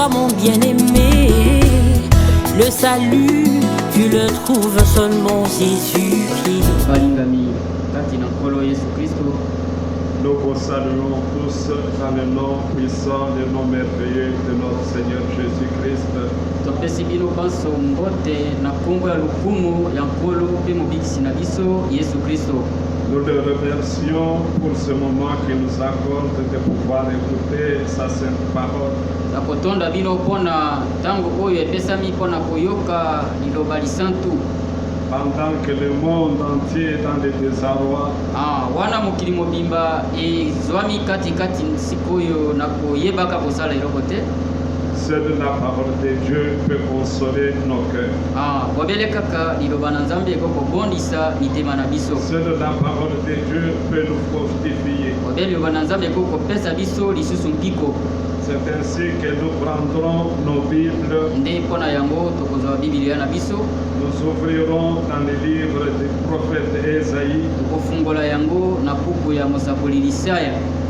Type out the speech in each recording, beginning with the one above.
toi mon bien-aimé. Le salut, tu le trouves seulement Jésus-Christ. Nous vous saluons tous dans le nom puissant, le nom merveilleux de notre Seigneur Jésus-Christ. Nous le remercions pour ce moment qu'il nous accorde de pouvoir écouter sa sainte parole. Pendant que le monde entier est dans le désarroi, seule la parole de Dieu peut consoler nos cœurs. Seule la parole de Dieu peut nous fortifier. C'est ainsi que nous prendrons nos Bibles, nous ouvrirons dans le livre du prophète Ésaïe,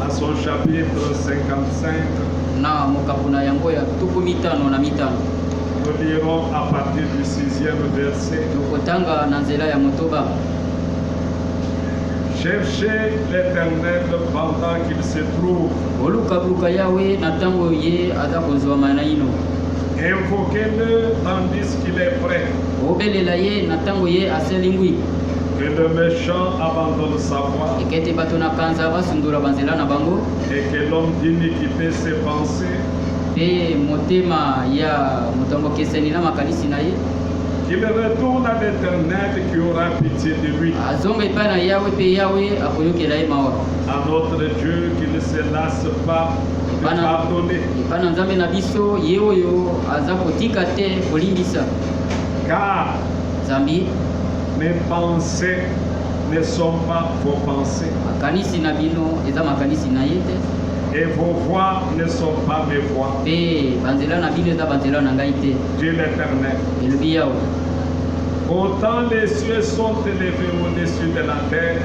à son chapitre 55. Nous lirons à partir du 6e verset. Cherchez l'Éternel pendant qu'il se trouve. Invoquez-le tandis qu'il est prêt. Que le méchant abandonne sa voie et que l'homme d'iniquité ses pensées, qu'il retourne à l'Éternel qui aura pitié de lui, à notre Dieu qui ne se lasse pas de pardonner. Car mes pensées ne sont pas vos pensées, et vos voix ne sont pas mes voix, dit l'Éternel. Autant les cieux sont élevés au-dessus de la terre,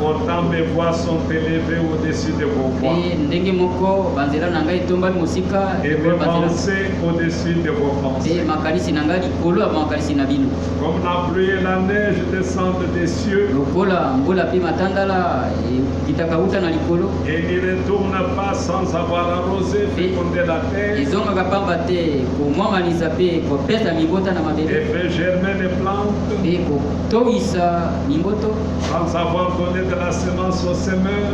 autant mes voix sont élevées au-dessus de vos voix, et mes pensées au-dessus de vos pensées. Comme la pluie et la neige descendent des cieux, et n'y retournent pas sans avoir arrosé, fécondé la terre, et fait germer les plantes, sans avoir donné de la semence aux semeurs,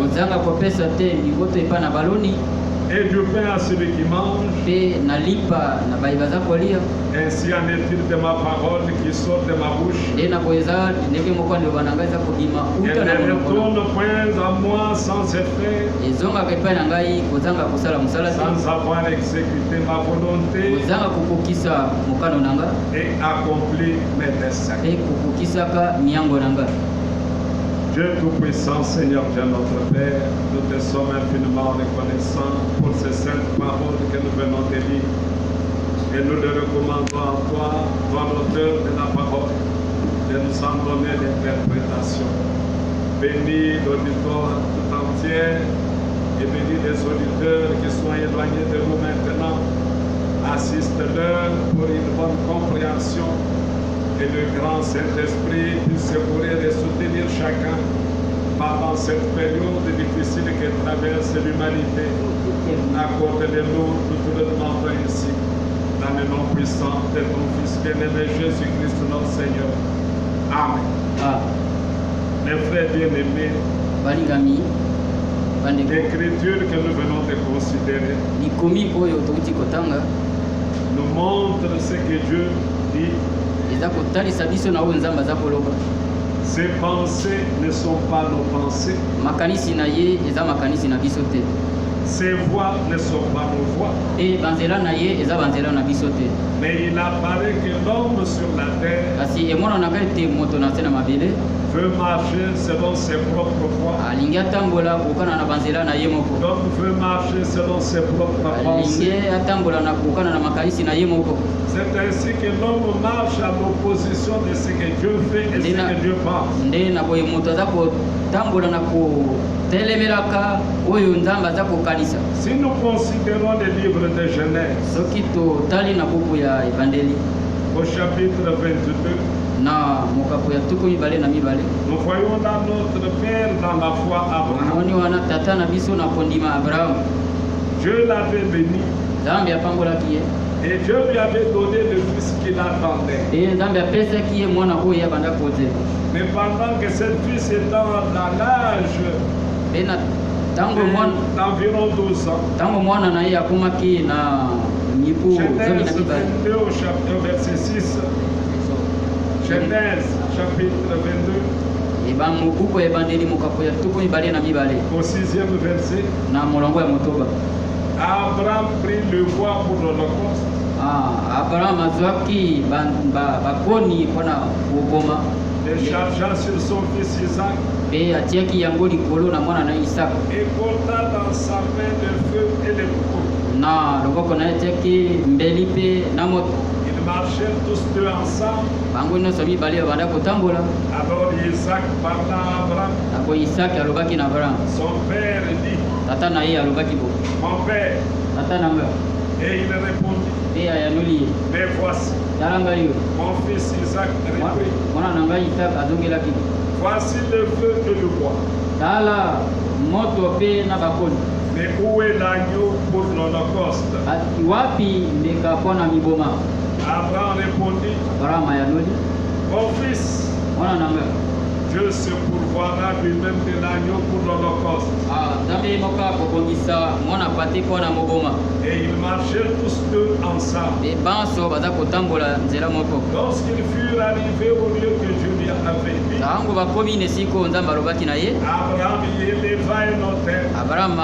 et du pain à celui qui mange. Ainsi en est-il de ma parole qui sort de ma bouche. Elle ne retourne point à moi sans effet, sans avoir exécuté ma volonté et accompli mes desseins. Dieu Tout-Puissant, Seigneur Dieu notre Père, nous te sommes infiniment reconnaissants pour ces saintes paroles que nous venons de lire. Et nous les recommandons à toi, toi l'auteur de la parole, de nous en donner l'interprétation. Bénis l'auditoire tout entier et bénis les auditeurs qui sont éloignés de nous maintenant. Assiste-leur pour une bonne compréhension. Et le grand Saint-Esprit puisse secourir et soutenir chacun pendant cette période difficile que traverse l'humanité. Accorde-le-nous, nous te le demandons ici, dans le nom puissant de ton Fils bien-aimé Jésus-Christ notre Seigneur. Amen. Mes frères bien-aimés, l'écriture que nous venons de considérer nous montre ce que Dieu dit. Ses pensées ne sont pas nos pensées. Ses voix ne sont pas nos voix. Mais il apparaît que l'homme sur la terre veut marcher selon ses propres voies. L'homme veut marcher selon ses propres pensées. C'est ainsi que l'homme marche à l'opposition de ce que Dieu fait et ce que Dieu pense. tambola na kotelemelaka oyo nzambe aza kokanisa. Si nous considérons le livre de Genèse, Soki totali na buku ya ebandeli au chapitre 22, na mokapo ya tuku mibale na mibale, nous voyons là notre Père dans la foi Abraham. moni wana tata na biso na kondima Abraham. Dieu l'avait béni Nzambe apambolaki ye et Dieu lui avait donné le fils qu'il attendait. Nzambe apesaki ye mwana oyo abanda kozela. Mais pendant que ce fils est dans l'âge Pe na tango mwana d'environ 12 ans, tango mwana na ye akomaki na mibu zomi na Genèse mibale. 22 au chapitre verset 6, Genèse chapitre 22 Eba mobuku ya ebandeli mokapo ya tuku mibale na mibale au 6e verset, na molongo ya motoba. Abraham prit le bois pour l'holocauste Abraham azwaki bakoni mpona koboma et chargea sur son fils Isaac pe atiaki yango likolo na mwana na Isaka, et porta dans sa main le feu et le couteau. na loboko na ye atiaki mbeli mpe na moto. Ils marchaient tous deux ensemble. Bango nyonso mibale babanda kotambola. Alors Isaac parla à Abraham, Ako Isaki alobaki na Abraham, son père, dit, tata na ye alobaki bo, mon père. tata na nga. Et il répondit, Pe ayanoli ye, mais voici, tala ngai yo, mon fils Isaac reprit, mwana na ngai Isaka azongelaki, voici le feu et le bois. tala moto pe na bakoni, Mais où est l'agneau pour l'holocauste? ati wapi mbeka mpona miboma? Abraham répondit, Abraham ayanoli, mon fils, mwana na nga, Dieu se pourvoira lui-même de l'agneau pour l'holocauste. Nzambe moko akobongisa mwana pate mpona moboma. Et ils marchaient tous deux ensemble. Pe banso baza kotambola nzela moko. Lorsqu'ils furent arrivés au lieu que Dieu lui avait dit, Tango bakomi na esika Nzambe alobaki na ye, Abraham y éleva un autel Abraham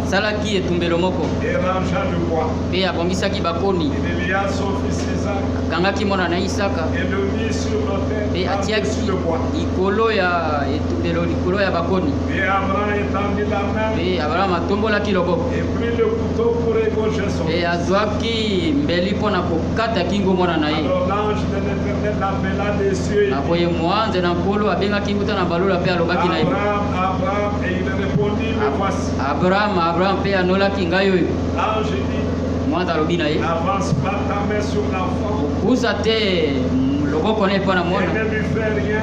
asalaki etumbelo moko et rangea le bois. pe abongisaki bakoni, Il lia son fils Isaac akangaki mwana na Isaka et le mit sur l'autel pe par-dessus atiaki le bois. likolo ya etumbelo, likolo ya bakoni. Et Abraham étendit la main Pe Abraham atombolaki loboko et prit le couteau pour égorger son pe fils. azwaki mbeli mpona kokata kingo mwana na ye. Alors l'ange de l'Éternel l'appela des cieux et Na dit, boye mwanze na nkolo abengaki nguta na balola pe alobaki na ye, Abraham, Abraham, et il répondit, me voici. Abraham pe anolaki ngai oyo. L'ange dit, Mwanza alobi na ye, n'avance pas ta main sur l'enfant kusa te loboko na ye mpo na et mwana ne lui fais rien,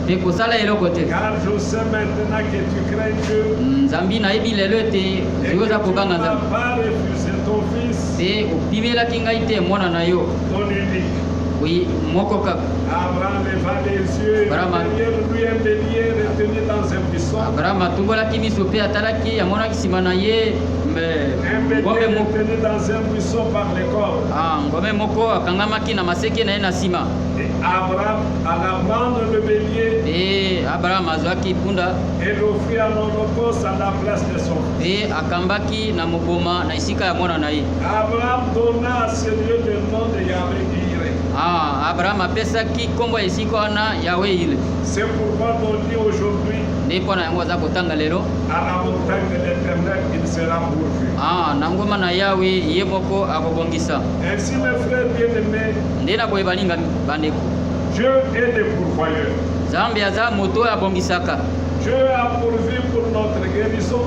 pe kosala eloko te. car je sais maintenant que tu crains Dieu Nzambi nayebi lelo ete et que oyo oza tu kobanga n'as Nzambe pas refusé ton fils, pe obimelaki ngai te mwana na yo ton unique. oyi moko kaka. Abraham leva les yeux et Abraham. derrière lui un bélier retenu dans un buisson. Abraham atumbolaki miso pe atalaki amonaki nsima na ye Un bélier ngombe moko, retenu dans un buisson par les cordes. ngombe moko akangamaki na maseke na ye na nsima. Et Abraham alla prendre le bélier Pe Abraham azwaki punda et l'offrit en holocauste à la place de son fils. pe akambaki na moboma na esika ya mwana na ye. Abraham donna à ce lieu le nom de Yahvé Jireh. Abraham apesaki nkombo ya esika wana Yawe ile. C'est pourquoi on dit aujourd'hui, Nde mpo na yango aza kotanga lelo, à la montagne de l'Éternel, il sera pourvu. na ngoma na Yawe ye moko akobongisa. Ainsi, mes frères bien-aimés, Nde na boye balinga bandeko, Dieu est le pourvoyeur. Nzambe aza moto oyo abongisaka. Dieu a pourvu pour notre guérison.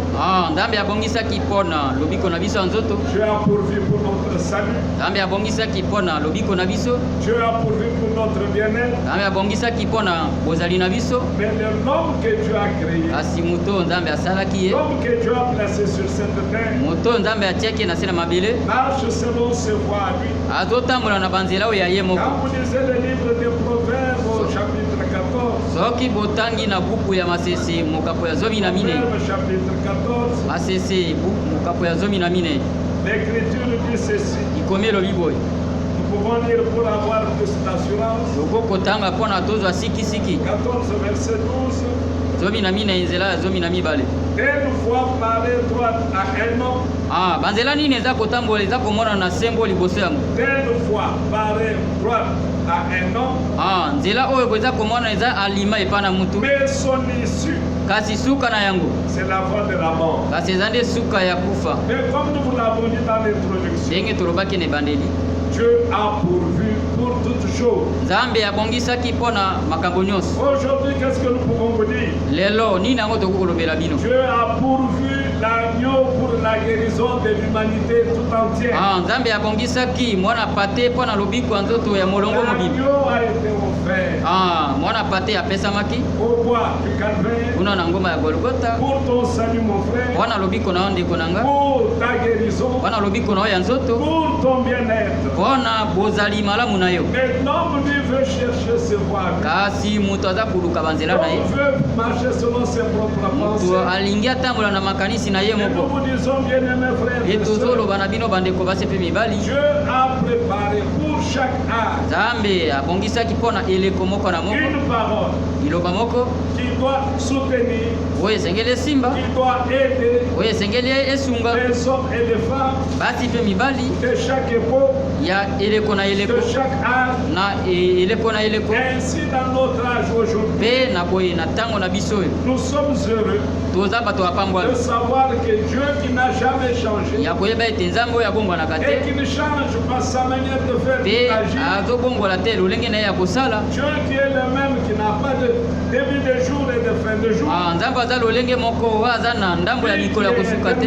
Nzambe abongisaki mpona lobiko na biso ya nzoto. Dieu a pourvu pour notre salut. Nzambe abongisaki mpona lobiko na biso. Dieu a pourvu pour notre bien-être. Nzambe abongisaki mpona bozali na biso. Mais l'homme que Dieu a créé, Kasi moto Nzambe asalaki ye, l'homme que Dieu a placé sur cette terre, moto Nzambe atiaki na se na mabele, marche selon ses voies à lui. azotambola na banzela oyo ya ye moko. Quand vous lisez le livre des Proverbes au chapitre 14, Soki botangi na buku ya Masese mokapo ya zomi na mine, Proverbes chapitre 14, Masese mokapo ya zomi na mine, l'Écriture dit ceci. ikomi elobi boye, Nous pouvons lire pour avoir plus d'assurance. loko kotanga mpona tozwa sikisiki. 14 verset 12. Zomi na mine nzela ya zomi na mibale. Telle fois parler droite à un homme, Banzela nini eza kotambola eza komona na sembo liboso yango. telle fois parler droite à un homme, Nzela oyo eza komona eza alima epa na mutu, mais son issue, kasi suka na yango c'est la voie de la mort. kasi eza nde suka ya kufa. Mais comme nous vous l'avons dit dans l'introduction, Ndenge tolobaki na ebandeli, Dieu a pourvu pour toutes choses. Nzambe abongisaki mpona makambo nyonso. Aujourd'hui, qu'est-ce que nous pouvons vous dire? Lelo nini yango tokokolobela bino? Dieu a pourvu l'agneau pour la guérison de l'humanité tout entière. Nzambe abongisaki mwana pate mpona lobiko ya nzoto ya molongo mobimba. L'agneau a été offert. Mwana pate apesamaki au bois du Calvaire. kuna na ngoma ya Golgotha. Pour ton salut, mon frère. Wana lobiko na ndeko nanga. Pour ta guérison. Wana lobiko na ya nzoto. Pour ton bien-être. Wana bozali malamu na yo. Mais l'homme lui veut chercher ses voies. Kasi mutu aza kuluka banzela na ye. L'homme veut marcher selon ses propres pensées. Mutu alingi atambola na makanisi na ye moko. Et nous vous disons, bien-aimés frères et sœurs, tozoloba na bino bandeko basepe mibali. Dieu a préparé pour chaque âge Nzambe abongisaki mpona eleko moko na moko une parole liloba moko qui doit soutenir, oyo esengeli esimba, qui doit aider oyo esengeli esunga les hommes et les femmes basi mpe mibali de chaque époque, ya eleko na eleko de chaque âge. na eleko na eleko Ainsi, dans notre âge aujourd'hui, mpe na boye na ntango na biso oyo nous sommes heureux toza bato de bapambwala savoir que Dieu qui n'a jamais changé ya koyeba ete nzambe oyo abongwanaka et te qui ne change pas sa manière de faire mpe agir, azobongola te lolenge na ye ya kosala. Dieu qui est le même, qui n'a pas de début de jour et de fin de jour, Nzambe aza lolenge moko oyo aza na ndambo ya mikolo ya kosuka te,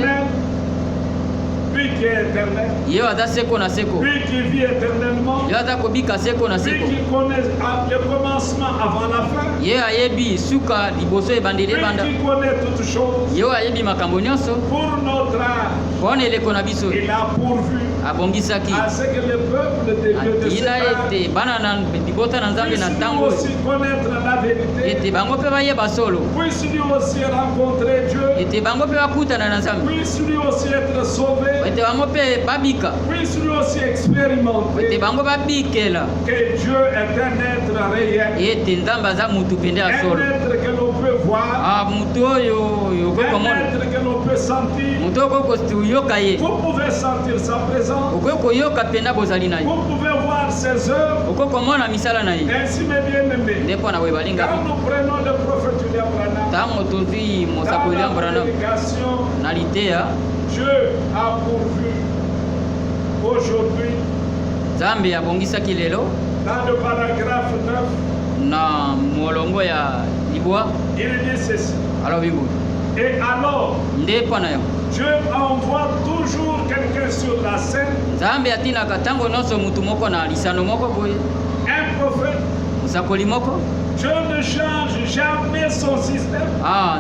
lui qui est éternel, ye oyo aza seko na seko, lui qui vit éternellement, ye aza kobika seko na lui seko, qui connaît le commencement avant la fin, ye ayebi suka liboso ebandeli lui ebanda, qui connaît toutes choses. ye oyo ayebi makambo nyonso Pour notre âge, mpona eleko na biso il a pourvu abongisaki à ce que le peuple de Dieu de cet atina âge ete bana na libota na nzambe na puisse lui ntango aussi connaître la vérité, ete bango mpe bayeba solo, puisse lui aussi rencontrer Dieu, ete bango mpe bakutana na nzambe, puisse lui aussi être sauvé, ete bango mpe babika, puisse lui aussi expérimenter ete bango babikela que Dieu est un être réel, ete nzambe aza mutu pende ya un solo. être que l'on peut voir, Mutu oyo un okokomona, être que l'on peut sentir. mutu okokoyoka ye, Vous pouvez sentir sa présence, okoki koyoka mpenza bozali na ye, vous pouvez voir ses œuvres. okokomona misala na ye. Ainsi, mes bien-aimés, Nde mpo na boye balinga quand nous prenons le prophète William Branham, ntango tozwi dans mosako William la Branham prédication, na liteya, Dieu a pourvu aujourd'hui, nzambe abongisaki lelo dans le paragraphe 9, na molongo ya libwa il dit ceci. alobi boye Et alors, nde mpo na yo Dieu envoie toujours quelqu'un sur la scène, nzambe atinaka ntango nyonso mutu moko na lisano moko boye, un prophète. mosakoli moko. Dieu ne change jamais son système.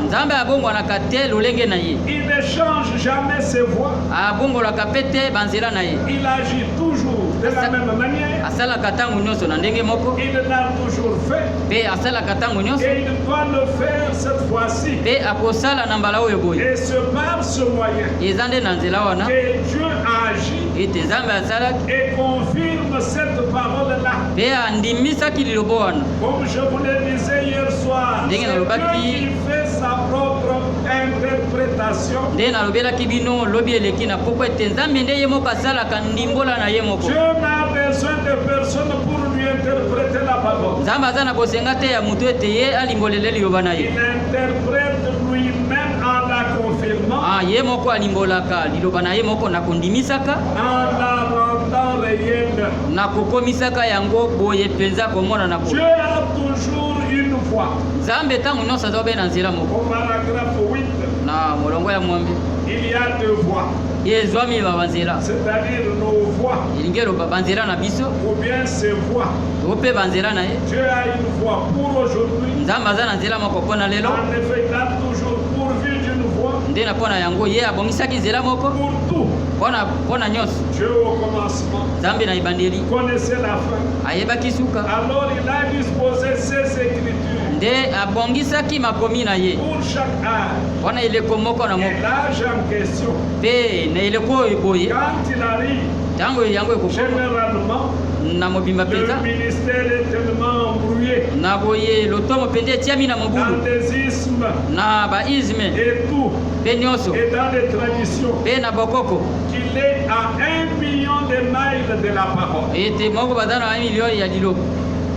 Nzambe abongwanaka te lolenge na ye, Il ne change jamais ses voies. abongolaka mpe te banzela na ye, Il agit toujours de la même manière. asalaka ntango nyonso na ndenge moko, Il l'a toujours fait. mpe asalaka ntango nyonso, Et il doit le faire cette fois-ci. mpe akosala na mbala oyo boye. Et c'est par ce moyen Eza nde na nzela wana que Dieu agit ete nzambe asalaki et confirme cette parole-là. mpe andimisaki lilobo wana. Comme je vous le disais hier soir, c'est Ndenge nalobaki- Dieu qui fait sa propre interprétation. Nde nalobelaki bino lobi eleki na poko ete nzambe nde ye moko asalaka ndimbola na ye moko. Dieu n'a besoin de personne pour lui interpréter la parole. Nzambe aza na bosenga te ya mutu ete ye alimbolele liloba na Il ye. interprète lui-même en la confirmant, Ye moko alimbolaka liloba na ye moko na kondimisaka, en la rendant réelle. na kokomisaka yango boye mpenza komona na Dieu boye. a toujours une voix. Nzambe ntango nyonso aza obe na nzela moko. Au paragraphe 8, Na molongo ya mwambe il y a deux voix, ye ezwami banzela, c'est-à-dire nos voix, elingi eloba banzela na biso ou bien ses voix. to mpe banzela na ye. Dieu a une voix pour aujourd'hui. Nzambe aza na nzela moko mpo na lelo, En effet, il a toujours pourvu d'une voix nde na mpo na yango ye abongisaki nzela moko pour tout. mpo na nyonso. Dieu au commencement Nzambe na ebandeli connaissait la fin. ayebaki suka, Alors il a disposé ses écritures nde abongisaki makomi na ye pour chaque âge. mpo na eleko moko na Et moko, l'âge en question, mpe na eleko oyo boye quand il arrive, ntango yango ekokoma généralement, na mobimba le mpenza, ministère est tellement embrouillé na boye lotomo mpenza etiami na dans mobulu, des ismes na baisme et tout, mpe nyonso, et dans les traditions, mpe na bokoko qu'il est à 1 million de miles de la parole. ete moko baza na 1 milio ya liloba.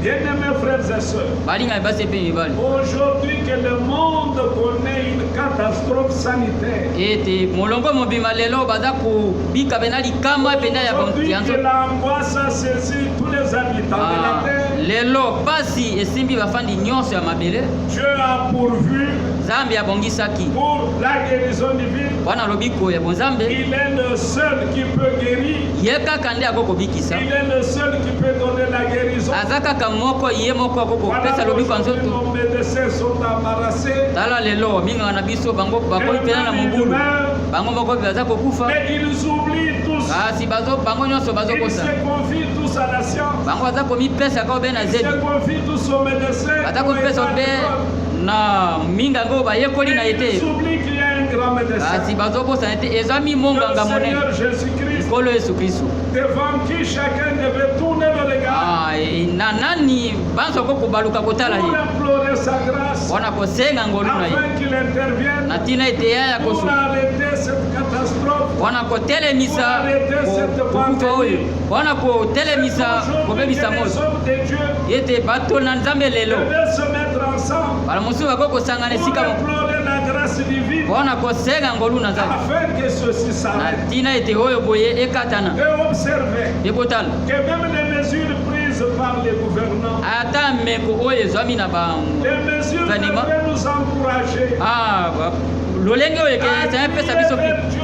Bien-aimés frères et sœurs, balinga basi pe mibali aujourd'hui que le monde connaît une catastrophe sanitaire, ete molongo mobima lelo baza kobika pena likama pena ya aujourd'hui bantianzo que l'angoisse a saisi tous les habitants de la terre, lelo pasi esimbi bafandi nyonso ya mabele Dieu a pourvu Nzambe abongisaki pour la guérison divine. wana lobiko ya bonzambe Il est le seul qui peut guérir. ye kaka nde akokobikisa Il est le seul qui peut donner la guérison. aza kaka moko ye moko Voilà akokopesa lobiko ya aujourd'hui nzoto nos médecins sont embarrassés. tala lelo minganga na biso bango bakomi pena na mobulu bango moko baza kokufa Mais ils oublient tous. kasi bango nyonso Ils bazokosa se confient tous à la science. bango baza komipesa kaka obe na Ils zebi se confient tous aux médecins. baza qui ont été komipesa à obe l'école. na minga ngo bayekoli na ye Et te ils oublient qu'il y a un grand médecin. kasi bazobosana te ezwami monganga Le monene Seigneur Jésus-Christ, nkolo yesu kristo devant qui chacun devait tourner le regard na nani banso kokobaluka kotala pour ye implorer sa grâce, wana kosenga ngolu na ye afin qu'il intervienne na ntina ete yaya pour kosu arrêter cette catastrophe. wana kotelemisa kokufa oyo wana kotelemisa Aujourd'hui, que kobebisa les moto hommes de Dieu ete bato na nzambe lelo devaient se mettre ensemble bala mosusu bakokosangana pour esika implorer la grâce divine, wana kosenga ngolu na nzambe afin que ceci na s'arrête. ntina ete oyo boye ekatana Et observez ye kotala que même les mesures prises par les gouvernants, ata meko oyo ezwami na les mesures Vanima. devaient nous encourager lolenge oyo à eza mpesa crier biso vers Dieu,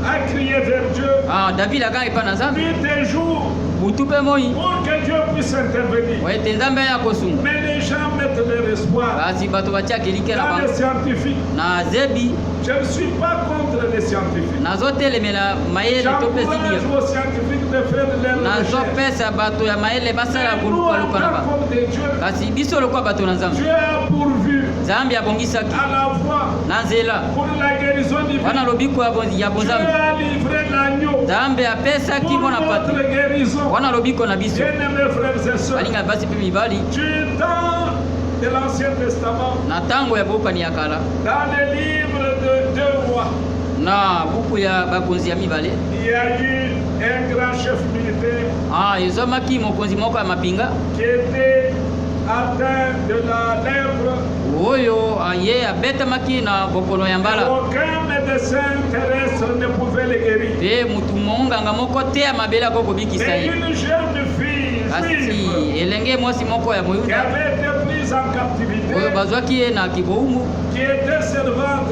à crier vers Dieu, david akanga epa na nzambe nuit et jour, butu mpe moi pour que Dieu puisse intervenir. oyo ete nzambe aya kosunga Mais les gens mettent leur espoir kasi bato batiaka elike na dans les bango scientifiques. na zebi Je ne suis pas contre les scientifiques. nazotelemela mayele to mpe J'encourage zidia aux scientifiques de faire leurs recherches. nazopesa bato ya mayele basala Mais nous, en kolukaluka na tant bango qu'hommes de Dieu, kasi biso lokwa bato na nzambe Dieu a pourvu nzambe abongisaki à la voie na nzela pour la guérison wana divine. lobiko ya Dieu bonzambe a livré l'agneau nzambe apesaki pour mpo na pati notre guérison. wana lobiko na biso Bien-aimés frères et sœurs, balinga basi mpe mibali du temps de l'Ancien Testament, na ntango ya bokani ya kala dans les livres de deux rois, na buku ya bakonzi ya mibale il y a eu un grand chef militaire ezwamaki mokonzi moko ya mapinga qui était atteint de la lèpre. oyo ye abetamaki na bokono ya mbala Aucun médecin terrestre ne pouvait le guérir. mpe mutu monganga moko te ya mabele akokobikisa Mais ye une jeune fille kasi juive elenge mwasi moko ya qui moyuda avait été prise en captivité, oyo bazwaki ye na kiboumu qui était servante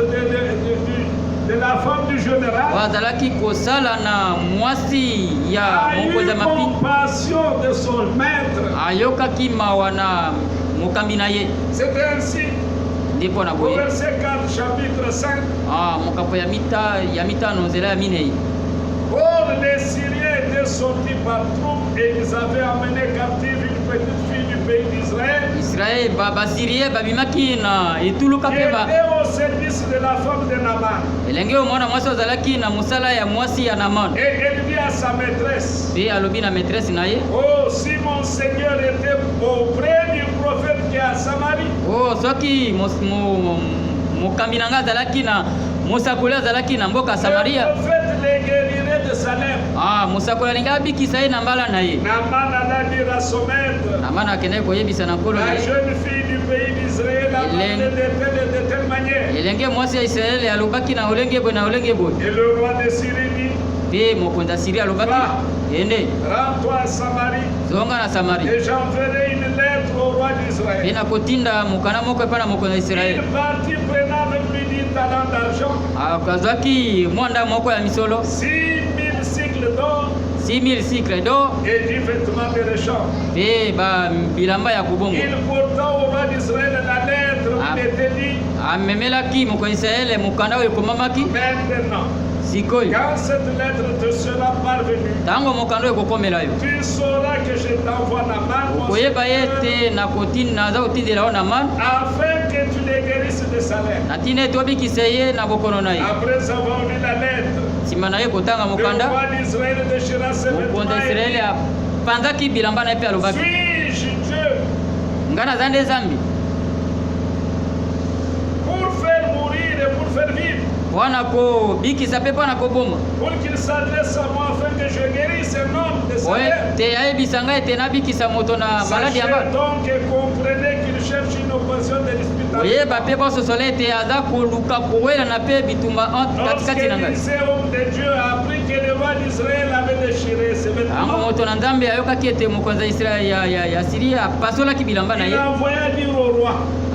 de la femme du général, bazalaki kosala na mwasi ya a mokonzi ya eu mapinga compassion de son maître. ayokaki mawa na mokambi na ye C'était ainsi, nde mpo na au boye verset 4, chapitre 5. mokambo ya mitano nzela ya minei Or, les Syriens étaient sortis par troupes et ils avaient amené captive une petite fille du pays d'Israël israel basirie babimaki na etuluka qui mpe était au service de la femme de Naaman. elenge oyo mwana mwasi ozalaki na mosala ya mwasi ya naman Et elle dit à sa maîtresse, mpe alobi na maîtresse na ye oh, si mon Seigneur était auprès du prophète qui est à Samarie, soki mokambi na ngai azalaki na mosakoli azalaki na mboka ya le samaria prophète les guérirait de sa lèpre. mosakoli alingi abikisa ye na mbala na ye Naaman alla dire à son maître, namana akendaki koyebisa na nkolo na la ye jeune fille du pays d'Israël a parlé de telle manière. elenge mwasi ya israele alobaki na olenge boye na olenge boye Et le roi de Syrie dit, mpe mokonzi ya siri alobaki ende rends-toi à Samarie zonga na samari et j'enverrai une lettre au roi mpe d'Israël. nakotinda mokana moko epai na mokonzi ya Il israele partit prenant avec lui 10 talents d'argent, azwaki mwanda moko ya misolo 6000 cycles d'or 6000 cycle d'or et 10 vêtements de réchange. mpe bilamba ya kobongo Il porta au roi d'Israël la lettre où il était dit, amemelaki mokonzi israele mokanda oyo ekomamaki maintenant, sikoyo quand cette lettre te sera parvenue, ntango mokanda oyo ekokomela yo tu sauras que je t'envoie Naaman, mon okoyeba ye serviteur, te naza kotindela yo na mano afin que tu les guérisses de sa lèpre. natina ete obikisa ye na bokono na ye Après avoir lu la lettre, nsima na ye kotanga le mokanda roi d'Israël déchira ses mokonzi ya vêtements israele et apanzaki bilamba na ye mpe dit, alobaki suis-je Dieu ngai naza nde zambi pour faire mourir et pour faire vivre? Bwana ko bikisa pe bwana ko boma. Pour qu'il s'adresse à moi afin que je guérisse un homme de sa Ouais, mère. te yae bisanga ete na bikisa moto na maladi Sachez aba. donc et comprenez qu'il cherche une occasion de disputer. Oye ba pe boso sole te aza ko luka ko wela na pe bitumba katikati na ngai. Lorsque homme de Dieu a appris que le roi d'Israël avait déchiré ses Ango vêtements, moto na Nzambe ayoka ete mokonza Israel ya Siria pasola ki bilamba na il ye. a envoyé dire au roi,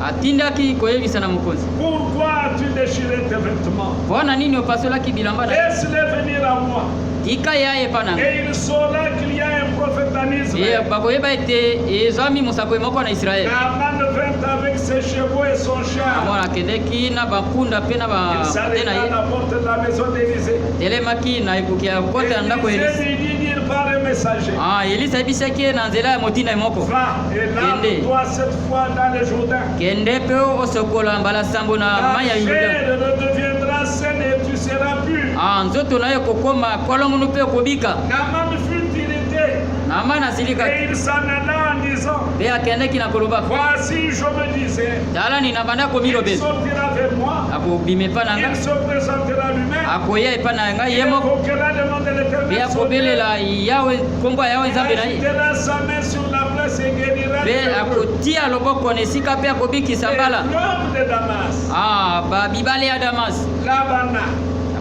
Atindaki koyebisa na mokonzi. pourquoi as-tu déchiré tes vêtements? Bona nini opasola ki bilamba na ye? Laisse-les venir à moi. Tika yaye pa na ngai. Et il saura qu'il y a un prophète en Israël. Bakoyeba ete ezwami mosako moko na Israel. Naaman vint avec ses chevaux et son char. Amona akendeki na bampunda pe na Il s'arrêta à la porte de la maison d'Élysée. telemaki na ekuki ya kota na ndako ya Elisa. Élysée lui dit par un messager, Elisa ayebisaki na nzela ya motinda ye moko va et lave-toi cette fois dans le Jourdain. kende mpe osokola mbala sambo na Ta mai ya Yordani. chair redeviendra saine et tu seras pur. Nzoto na ye kokoma kolongunu mpe kobika. Naaman fut irrité Naamani asilika et il s'en alla en disant, mpe akendeki na koloba voici, je me disais, tala nina banda il komilobela sortira vers moi, akobima epa na il ngai se présentera lui-même, akoya epa na ngai ye il moko invoquera le nom de mpe l'Éternel son Dieu. akobelela yawe nkombo ya yawe Il nzambe na ye agitera sa main sur la place et guérira mpe le peuple. akotia loboko na esika mpe akobikisa Et mbala l'homme de Damas, babibale ya Damas Labana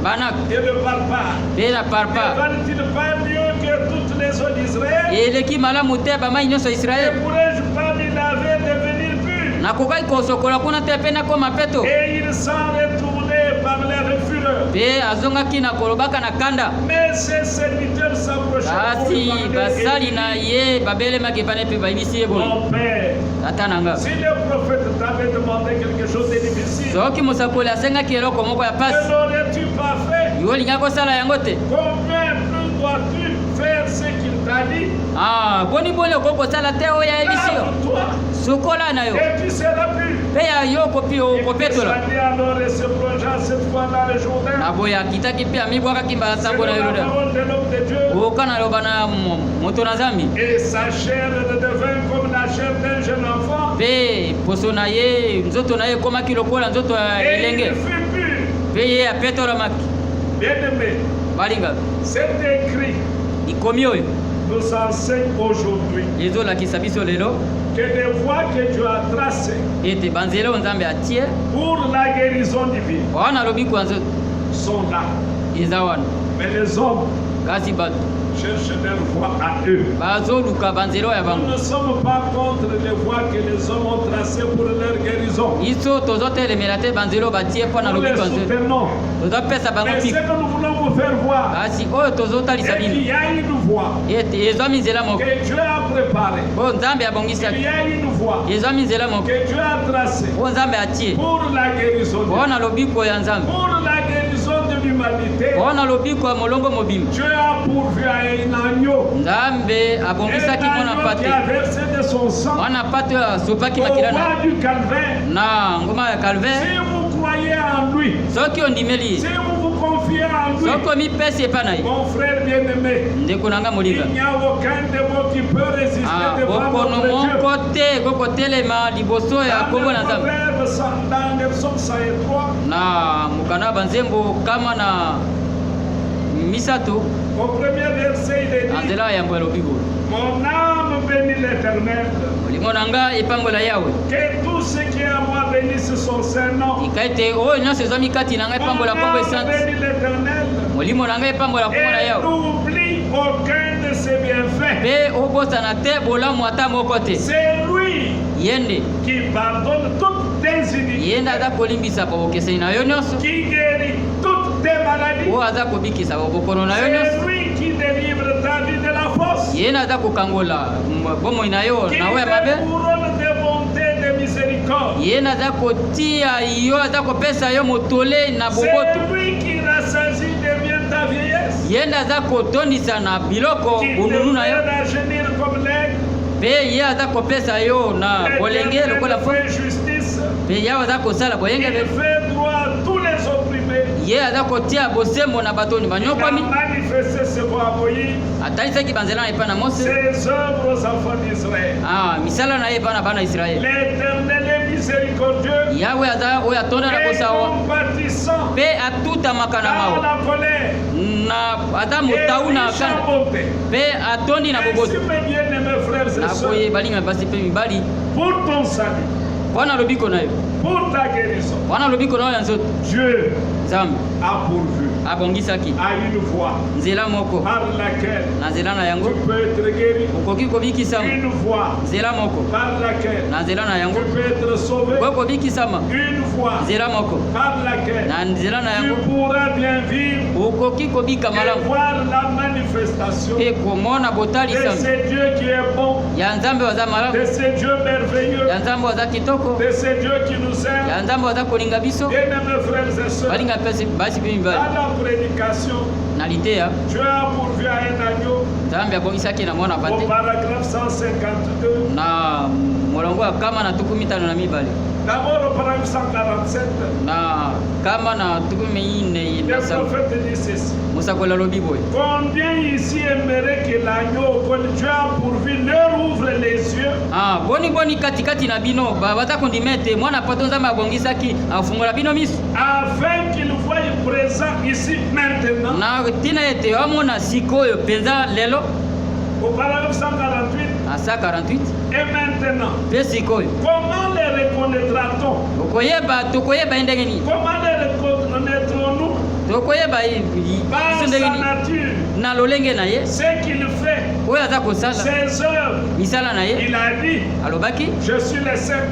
banak et le Parpar, mpe na ne parpa valent-ils pas mieux que toutes les eaux d'Israël? eleki malamu te bamai nyonso ya Ne Israele pourrais-je pas m'y laver et devenir pur? nakokai kosokola kuna te mpe nakoma peto Et il s'en retournait par avec fureur. mpe azongaki na kolobaka na kanda Mais ses serviteurs s'approchèrent pour lui kasi demander, basali et na lui ye babelemaki pane mpe bayebisi ye dit, boye mon père, tata na nga si le prophète t'avait demandé quelque chose de difficile, soki mosakoli asengaki eloko moko ya ne pasi l'aurais-tu pas fait? yo olinga kosala yango te Combien plus dois-tu faire ce qu'il t'a dit? boni boni okoki kosala te oyo ayebisi yo Lave-toi sukola na yo et tu seras pur. mpe ya yo Il kopetola descendit alors et se plongea cette fois dans le Jourdain. na boye akitaki mpe amibwakaki mbala sango na Selon la Yordani parole de l'homme de Dieu. oka na loba na moto na Nzambe Et sa chair redevint comme la chair d'un jeune enfant. mpe poso na ye nzoto na ye ekomaki lokola nzoto ya Et il elenge fut pur. mpe ye apetolamaki Bien-aimé, balinga cet écrit ikomi oyo nous enseigne aujourd'hui ezolakisa biso lelo que les voies que Dieu a tracées ete banzela oyo Nzambe atie pour la guérison divine wana alobi kwa nzoto sont là. eza wana Mais les hommes kasi bato cherchent leur voie à eux. bazoluka banzela oyo ya Nous bango ne sommes pas contre les voies que les hommes ont tracées pour leur guérison. biso tozotelemela te banzela oyo batie mpo na Nous lobi les kwa nzoto soutenons. tozopesa bango Mais ce mpika que nous voulons vous faire voir, kasi oyo tozotalisa c'est qu'il bino y a une voie ete ezwami nzela moko que Dieu a préparée. oyo Nzambe Il abongisaki y a une voie ezwami nzela moko que Dieu a tracée oyo Nzambe atie pour la guérison mpo divine. na lobiko ya Nzambe Pour la guérison de l'humanité. mpo na lobiko ya molongo mobimba Dieu a pourvu à un agneau. Nzambe Un abongisaki mwana agneau qui pate a versé de son sang mwana pate oyo asopaki au makila roi du calvaire. na ngoma ya Si calvaire vous croyez en lui, soki ondimeli si vous vous confiez en lui, soki omipesi epa na ye mon frère bien-aimé, ndeko na nga molinga il n'y a aucun démon qui peut résister devant bokono notre Dieu. moko te kokotelema liboso ya Dans kombo na le Nzambe Proverbe, dans le psaume 103, na mokanda banzembo kama na misato au premier verset, il est na dit, nzela ya yambo elobi boye mon âme bénit l'Éternel, molimo na nga epambola yawe que tout ce qui est à moi bénisse son Saint-Nom. ika ete oyo nyonso ezwami kati na ngai Mon epambola kombo âme esanti bénit l'Éternel molimo na ngai epambola kombo na et yawe n'oublie aucun de ses bienfaits. mpe obosana te bolamu ata moko te C'est lui yende qui pardonne toutes tes iniquités, yende aza kolimbisa babokeseni na yo nyonso qui guérit toutes tes maladies. oyo aza kobikisa babokono na yo C'est nyonso lui qui délivre ta vie de la fosse, yende aza kokangola bomoi na yo qui na oyo ya te mabe couronne de bonté et de miséricorde. yende aza kotia yo aza kopesa yo motole na C'est boboto lui qui rassasie de bien ta vieillesse, yende aza kotondisa na biloko qui te bununu na yo fait rajeunir comme l'aigle. mpe ye aza kopesa yo na bolenge lokola fo fait justice, mpe yawe aza kosala il boyenge fait droit à tous les opprimés. ye aza kotia bosembo na bato oyo Il a banyokwami manifesté ses voies à Moïse, atalisaki banzela na ye epai na mose ses œuvres aux enfants d'Israël. misala na ye epai na bana ya Israele L'Éternel est miséricordieux Yahweh aza oyo atonda na et bosawa compatissant mpe atutamaka na dans mawa la colère na aza et motau na riche en kanda bonté. mpe atondi na Ainsi, boboto mes bien-aimés frères et sœurs, nakoye balinga basi mpe mibali pour ton salut, wana lobiko na yo pour ta guérison, wana lobiko na yo ya nzoto Dieu nzambe a pourvu abongisaki à une voie nzela moko par laquelle na nzela na yango tu peux être guéri, okoki kobikisama une voie nzela moko par laquelle na nzela na yango tu peux être sauvé, okoki kobikisama une voie nzela moko par laquelle na nzela na tu yango pourras bien vivre okoki kobika et malamu voir la manifestation mpe komona de botalisami ce Dieu qui est bon, ya nzambe waza malamu de ce Dieu merveilleux, ya nzambe waza kitoko de ce Dieu qui nous aime. ya nzambe waza kolinga biso Bien-aimés frères et sœurs, balinga pesi basi mpe mibali dans la prédication, na liteya Dieu a pourvu à un agneau nzambe abongisaki na mwana au pate paragraphe 152. na molongo ya kama na tuku mitano na mibale D'abord au paragraphe 147, na kama na tuku mine le prophète dit ceci. mosakola lobi boye Combien ici aimerait que l'agneau, que Dieu a pourvu, leur ouvre les yeux boni katikati na bino baza kondima ete mwana poto nzambe abongisaki afungola bino miso afin qu'il voie présent ici maintenant. na tina ete amona sikoyo mpenza lelo Au paragraphe 148, na sa 48 et maintenant, mpe sikoyo comment les reconnaîtra-t-on? tokoyeba ye ndenge nini Comment les reconnaîtrons-nous? tokoyeba Par biso sa ndenge nini nature, na lolenge na ye ce qu'il fait, oyo aza kosala ses œuvres. misala na ye Il a dit, alobaki je suis le seul,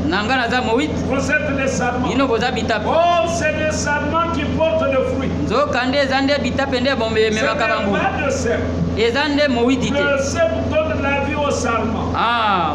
na nga naza mowiti vous êtes les sarments. bino boza bitape Oh, c'est des sarments qui portent le fruit. nzoka nde eza nde bitape nde Ce bomememaka n'est bango pas le sel. eza nde mowiti te Le sel donne la vie aux sarments.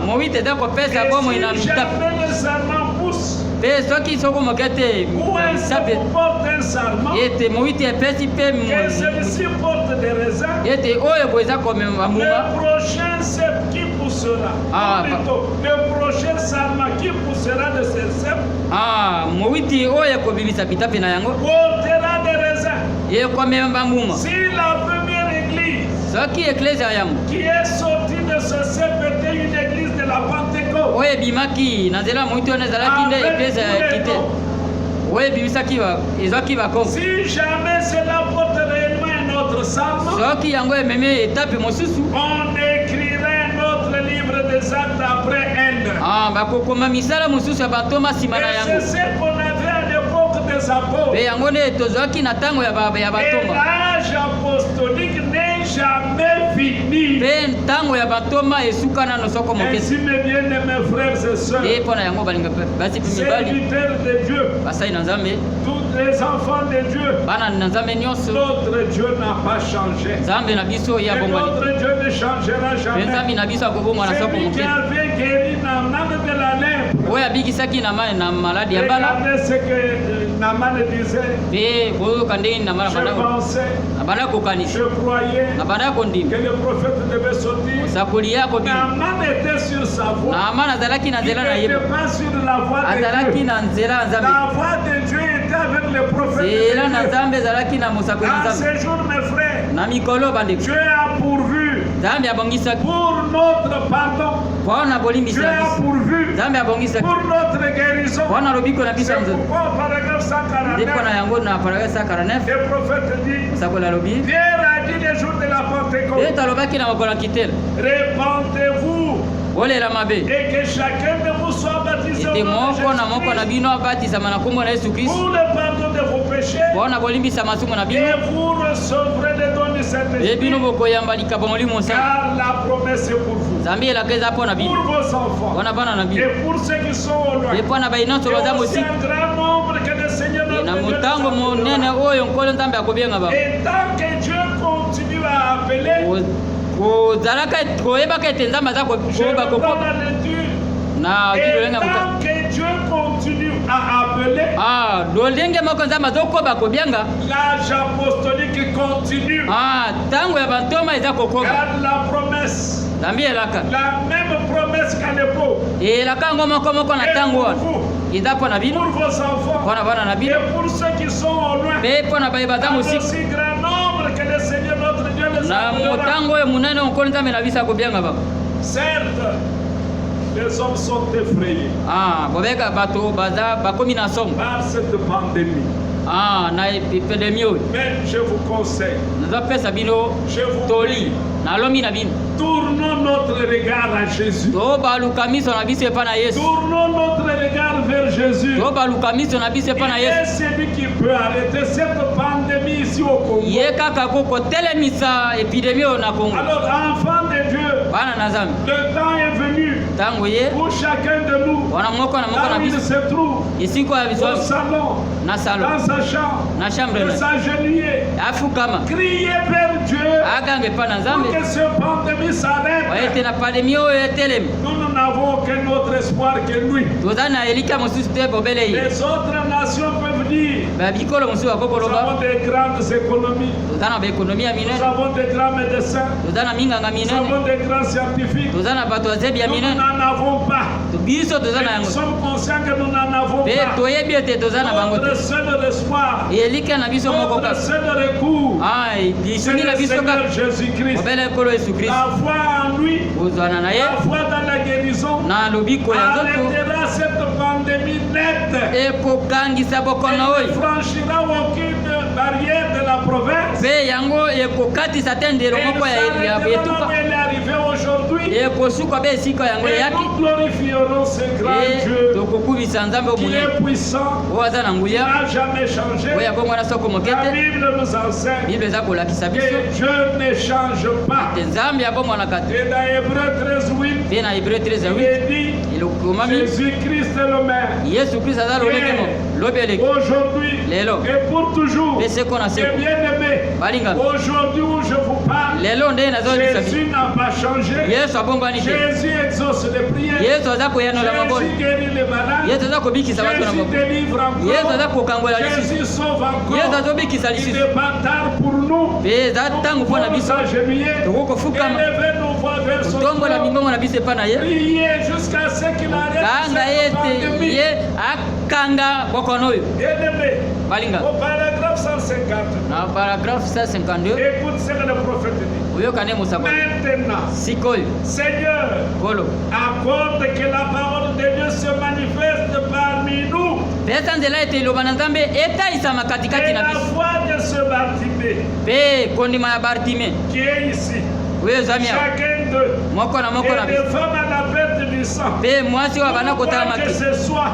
mowiti eza kopesa Et bomoi na si bitape jamais le sarment pousse, mpe soki sokomoke te où est-ce bitape qu'on porte un sarment? ete mowiti epesi mpe Et celui-ci porte des raisins. ete oyo boye eza komema mbuma Le prochain cep qui poussera, Ah, ou plutôt, le prochain sarment qui poussera de ces cep mowiti oyo ekobimisa bitape na yango portera des raisins. ekomema mbuma Si la première église soki eklezia yango qui est sortie de ce cep était une église de la Pentecôte, oyo ebimaki na nzela mowiti oyo ezalaki nde eklezia ya kite oyo ebimisaki ezwaki bakongo si jamais cela porte réellement un autre sarment, soki yango ememi etape mosusu on écrirait un autre livre des actes après elle. bakokoma misala mosusu ya bantoma nsima na Et yango c'est ce qu'on avait à l'époque des apôtres. mpe yango nde tozwaki na ntango ya Et bantoma l'âge apostolique n'est jamais fini. mpe ntango ya bantoma esuka nano soko moke Ainsi, mes bien-aimés frères et sœurs, ye mpo na yango balinga basi mpe mibali serviteurs de Dieu, basali na nzambe tous les enfants de Dieu, bana na nzambe nyonso notre Dieu n'a pas changé. nzambe na biso ye Et abongwani notre Dieu ne changera mpe jamais. nzambe na biso akobongwa na soko Celui qui moke avait guéri Naaman de la lèpre. oyo abikisaki na maladi ya bala Regardez ce que Naaman disait. mpe boyoka ndenge na Je pensais, banda kokanisa je croyais na banda kondima que le prophète devait sortir. mosakoli ye akobima Naaman était sur sa voie. naamani azalaki na Il nzela na ye n'était pas sur la voie de azalaki Dieu. na nzela ya nzambe La voie de Dieu était avec le prophète nzela na de Dieu. nzambe ezalaki na mosakoli na En nzambe ces jours, mes frères, na mikolo bandeko Dieu a pourvu nzambe abongisaki pour notre pardon. mpo na bolimbisi Dieu na a biso pourvu nzambe abongisaki pour notre guérison. mpo na lobiko na biso C'est ya nzoto pourquoi au paragraphe nde mpo na 149, yango na paragraphe 149 le prophète dit, mosakoli alobi Pierre a dit les jours de la Pentecôte, ete alobaki na mokolo ya kitela répentez-vous olela mabe et que chacun de vous soit baptisé au ete nom de moko na moko na Jésus-Christ bino abatisama na nkombo na yesu kristu pour le pardon de vos péchés mpo na kolimbisa masumu na bino et vous recevrez le don du ye Saint-Esprit. bino bokoyamba likabo molimo mosantu Car la promesse est pour vous, nzambe elaka eza mpo na pour bino vos enfants mpo na bana na bino et pour ceux qui sont au loin. ye mpo na bai nyonso baza Et aussi mosika un grand nombre que le Seigneur na notre Dieu motango nous monene appellera. oyo nkolo nzambe akobenga bango Et tant que Dieu continue à appeler, kozalaka koyebaka ete nzambe aza je koyeba reprends koko la lecture. na Et lolenga tant que Dieu continue à appeler, lolenge moko nzambe azokoba kobianga l'âge apostolique continue. ntango ya bantoma eza kokoba Car la promesse, nzambe elaka la même promesse qu'à l'époque, elaka yango moko moko na est ntango pour wana vous, eza mpo na bino pour vos enfants mpo na bana na bino et pour ceux qui sont au loin. mpe mpo na bai baza Dans mosika aussi grand nombre que le Seigneur notre Dieu les na appellera. motango oyo monene nkolo nzambe na biso akobianga bango Certes, Les hommes sont effrayés bobeka bato baza bakomi na somo par cette pandémie. na epidemie oyo. Mais je vous conseille, nazopesa bino toli nalomi na bino tournons notre regard à Jésus. tobaluka miso na biso epa na Yesu. Tournons notre regard vers Jésus. tobaluka miso na biso epa na Il est Yesu. celui qui peut arrêter cette pandémie ici au Congo. ye kaka kokotelemisa epidemie oyo na Kongo. Alors, enfants de Dieu, bana na Nzambe, le temps est venu ntango ye pour chacun de nous, wana moko na moko là na où il biso se trouve, esiko ya au biso salon, na salo dans sa chambre, na chambre de na s'agenouiller, afukama crier vers Dieu agambe epa na pour Nzambe que cette pandémie s'arrête. ete na pandemie oyo etelemi. Nous n'avons aucun autre espoir que lui. toza na elika mosusu te bobele ye Les autres nations peuvent dire, babikolo mosusu nous bakokoloba avons des grandes économies, toza na baekonomi ya nous minene, avons des grands médecins, toza na minganga nous minene, avons des grands scientifiques. toza na bato bazebi ya Nous minene. n'en avons pas. biso toza na Nous yango sommes conscients que nous n'en avons mpe pas. toyebi ete toza na bango Notre te. seul espoir, elika na biso moko notre kaka seul recours, c'est lisuni na le biso Seigneur kaka Jésus-Christ. mobele ekolo Yesu Kristo. La foi en lui, kozwana na ye la foi dans la guérison, na lobiko ya nzoto arrêtera cette pandémie nette. ekokangisa bokono Elle ne oyo franchira aucune barrière de la province. mpe yango ekokatisa te ndelo Elle moko ya s'arrêtera là etuka où elle est arrivée aujourd'hui. ekosuka mpe esika yango Et eyaki nous glorifierons ce grand Dieu tokokubisa nzambe oyo qui monene est puissant, oyo aza na qui nguya n'a jamais changé. oyo abongwana soko moke La te. Bible nous enseigne bible eza kolakisa biso que Dieu ne change pas. te nzambe abongwanaka te. Et dans Hébreu 13:8, mpe na Hébreu il 13:8 est dit, elokomami Jésus-Christ est le même. yesu kristo aza lolenge mo lobi eleki Aujourd'hui lelo et pour toujours. mpe seko na Et seko bien aimé, balinga aujourd'hui où je vous parle, lelo nde nazolisa biso Jésus n'a pas changé. yesu abongwani te. Jésus exauce les prières. yesu aza koyanola mabolo, Jésus guérit les malades. yesu aza kobikisa bato na Jésus mabolo, délivre yesu aza encore. kokangola lisusu, Jésus sauve yesu encore. azobikisa Il lisusu. n'est pas tard pour nous. mpe eza ntango mpo na Nous biso agenouiller, tokokofukama élever nos voix vers son kotongola trône. mingongo na biso epa na ye Prier jusqu'à ce qu'il arrête kanga cette ete pandémie. ye akanga bokono oyo. Bien-aimé, balinga au paragraphe 150, na paragraphe 152 écoute ce que le prophète dit. oyoka nde mosako Maintenant, sikoyo Seigneur, kolo accorde que la parole de Dieu se manifeste parmi nous. pesa nzela ete eloba na nzambe etaisama katikati Et na la biso foi de ce Bartimée mpe kondima ya bartime qui est ici, oyo ezwami awa chacun d'eux, moko na moko na et biso des femmes à la perte du sang, mpe mwasi oyo abanda kotala quoi que maki ce soit,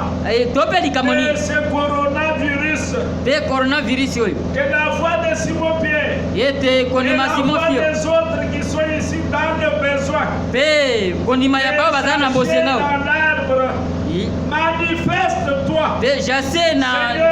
to mpe likambo que nini ce coronavirus, mpe coronavirus oyo que la foi de Simon-Pierre, ete et kondima la simon foi fio des autres qui sont ici dans le besoin, mpe kondima ya bao baza na bosenga oyo dans l'arbre, manifeste-toi. mpe jase na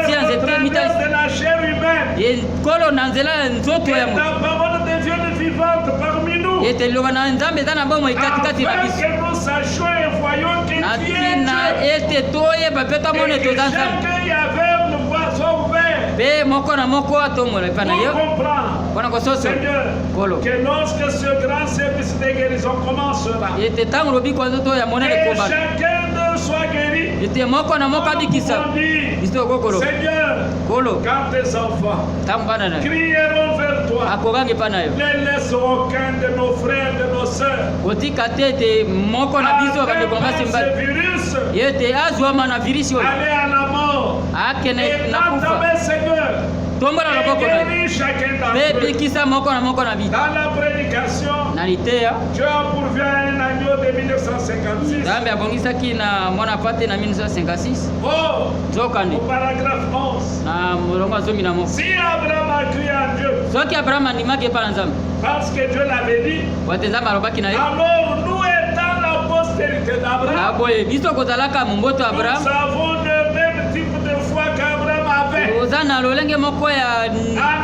tia Seigneur, au nzete travers mitali de la chair humaine, ekolo na nzela ya nzoto que ya moto ta parole devienne vivante parmi nous. ete liloba na nzambe eza na bomoi katikati na Afin biso que nous sachions et voyons que na tu es ntina Dieu. ete toyeba mpe tomona Et ete que oza nzambe chacun y avait une voie ouverte mpe moko na moko atombola epa na yo pour comprendre. mpona kososola Seigneur, kolo que lorsque ce grand service de guérison commencera, ete ntango lobiko ya nzoto ya monene et kobala chacun d'eux soit guéri, ete moko na moko nous abikisa pouvons dire, biso okokolo Seigneur, kolo quand tes enfants ntango bana na yo crieront vers toi, akokangi epa na yo ne laisse aucun de nos frères, de nos sœurs, kotika te ete moko na biso bandeko na basi atteint mbali par ce virus, ete azwama na virisi oyo aller à la mort. akende Et na kufa t'entends, Seigneur, tombola et loboko na yo guéris chacun mpe d'entre eux. bikisa moko na moko na biso Dans la prédication, na liteya Dieu a pourvu à un agneau de 1956. nzambe abongisaki na mwana pate na 1956 Oh, nzokande au paragraphe 11. na molongo ya zomi na moko Si Abraham a cru en Dieu, soki abrahama andimaki epa na nzambe parce que Dieu l'avait dit, wate nzambe alobaki na ye alors nous étant la postérité d'Abraham, aboye biso kozalaka momboto ya nous abrahama avons le même type de foi qu'Abraham avait. oza na lolenge moko ya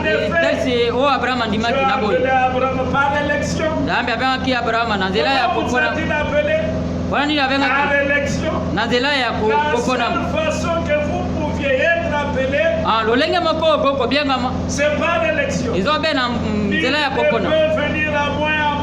tese oyo abrahama Dieu andimaki a na boye appelé Abraham par élection. nzambe abengaki abrahama na nzela ya Comment vous kopona a-t-il appelé? wana nini abengaki Par élection. na nzela ya La kopona seule façon que vous pouviez être appelé, lolenge moko oyo kokobiengama c'est par élection. ezobe na Il nzela ya ne kopona peut venir à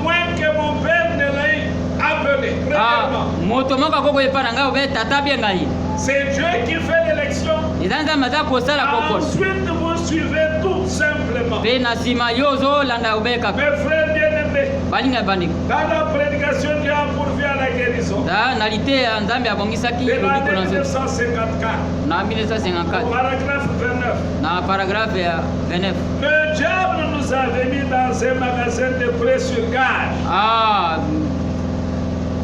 moins que mon père ne l'ait appelé. Premièrement, moto moko akoko epa na ngai obe tata abenga ye c'est Dieu qui fait l'élection. eza nzambe aza kosala kopona Ensuite, vous suivez tout simplement. mpe na nsima yo ozolanda obekaka Mes frères bien-aimés, bien-aimés, balinga bandeko dans la prédication, Dieu a pourvu à la guérison. da nalité ya nzambe abongisaki De lobiko na l'année nzoto 1954, na 1954 paragraphe 29. na paragraphe ya 29. Le diable nous avait mis dans un magasin de prêt sur gage. Ah,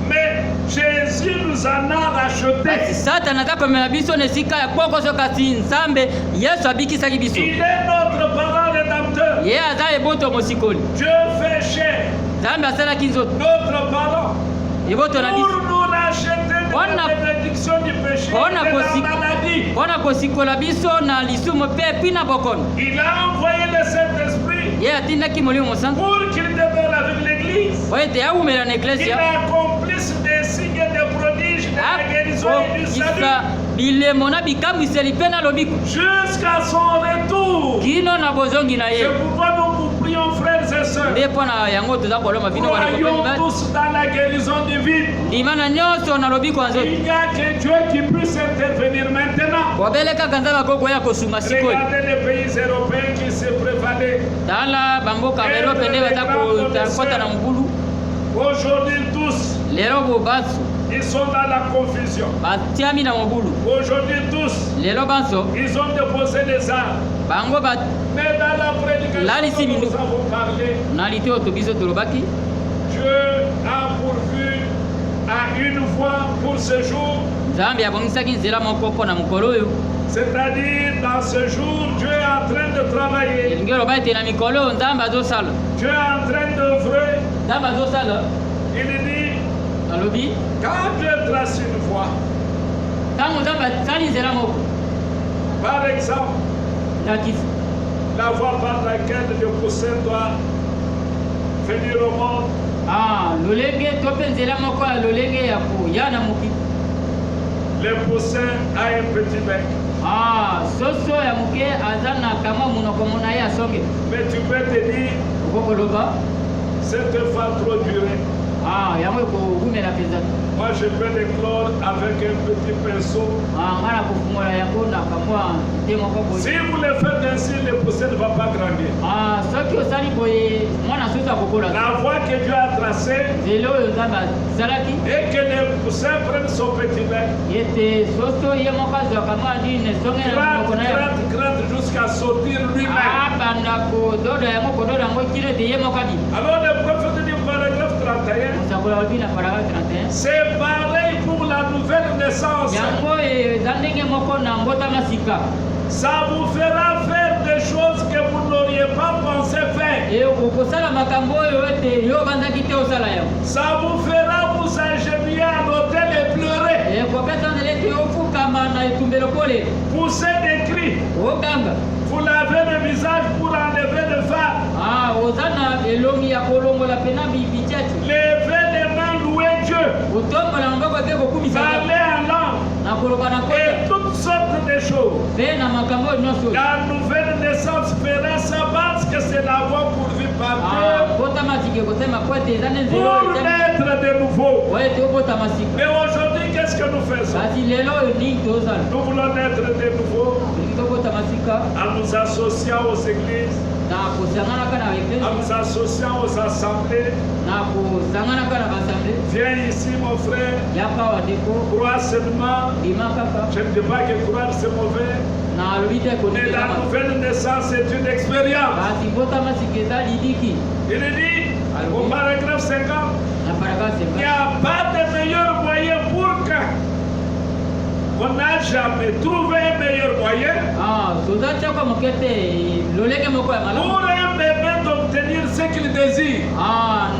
Mais Jésus nous en a racheté. satana akomela biso na esika ya kokoso kasi nzambe yesu abikisaki biso Il est notre parent rédempteur. ye aza eboto mosikoli Dieu fait chair, nzambe asalaki nzoto notre parent, eboto na pour biso nous racheter de On a- la bénédiction du péché On a et de possi- la maladie. mpona kosikola biso na lisumu mpe epi na bokono Il a envoyé le Saint-Esprit ye atindaki molimo mosantu pour qu'il demeure avec l'Église. po ete awumela na Il eklesia accomplisse des signes et des prodiges de la guérison et du akokisa salut bilemo na bikambwiseli mpe na lobiko jusqu'à son retour. kino na bozongi na C'est ye pourquoi nous vous prions, frères et sœurs. nde mpo na yango toza kolomba bino Croyons tous dans la guérison divine. ndima na nyonso na lobiko ya nzoto Il n'y a que Dieu qui puisse intervenir maintenant. bobele kaka nzambe akokoya kosunga sikoyo Regardez les pays européens qui se prévalaient. tala bamboka baerope nde baza kota na mobulu Aujourd'hui, tous, lelo bobanso ils sont dans la confusion. batiami na mobulu Aujourd'hui, tous, lelo banso ils ont déposé les armes. bango Mais dans la Là, ici, prédication, nous- nous avons parlé. na lite oyo tobiso tolobaki Dieu a pourvu à une fois pour ce jour. nzambe abongisaki nzela moko mpo na mokolo oyo C'est-à-dire, dans ce jour, Dieu est en train de travailler. elingi oloba ete na mikolo oyo nzambe azosala Dieu est en train d'œuvrer. nzambe azosala Il dit, alobi quand Dieu trace une voie, ntango nzambe asali nzela moko par exemple, ndakisi la voie par laquelle le poussin doit venir au monde, lolenge to mpe nzela moko ya lolenge ya koya na mokili le poussin a un petit bec. soso ya moke aza na kamwa monoko mona ye asonge Mais tu peux te dire, okokoloba cette fois trop durée. yango ekobumela mpenza Moi, je peux l'éclore avec un petit pinceau. nga na kofungola yango na kamwa te moko boye Si vous le faites ainsi, le poussin ne va pas grandir. soki osali boye mwana soso akokola La voie que Dieu a tracée nzela oyo nzambe asalaki et que le poussin prenne son petit bec, ete soso ye moko azwaka mwa dine esonge na monoko na ye gratte jusqu'à sortir lui-même. abanda kododa yango kododa yango kino ete ye moko abi Alors le prophète du paragraphe 31, mosakola lobi na paragraphe 31 c'est pareil pour la nouvelle naissance. yango eza ndenge moko na mbotama sika Ça vous fera faire des choses que vous n'auriez pas pensé faire. okosala makambo oyo ete yo obandaki te osala yango Ça vous fera vous agenouiller à l'hôtel et pleurer. ekopesa nzela ete ofukama na etumbelo pole Pousser des cris. oganga Vous lavez le visage pour enlever le fard. oza na elongi ya kolongola pena bitiati Levez les mains, louer Dieu. kotombola maboko mpe kokumisa Parler en langue. na koloba na kota Et toutes sortes de choses. mpe na makambo oyo nyonso La nouvelle naissance fera ça parce que c'est la voie pourvue par Dieu botama sika ekotema po ete eza nde nzela pour oyo naître de nouveau. po ete obotama sika Mais aujourd'hui, qu'est-ce que nous faisons? kasi lelo oyo nini tozala Nous voulons naître de nouveau olingi tobotama sika en nous associant aux églises, na kosanganaka na en eklesi nous associant aux assemblées. na kosanganaka na basamble Viens ici, mon frère, yaka wa ndeko crois seulement. lima kaka Je ne dis pas que croire c'est mauvais, na alobi te mais la konekama nouvelle naissance est une expérience. kasi botama sika eza lidiki Il est dit au paragraphe 50, na paragraphe il n'y 50 a pas de meilleur moyen pour que on n'a jamais trouvé un meilleur moyen toza tiaka moke te lolenge moko ya malamu pour un bébé d'obtenir ce qu'il désire.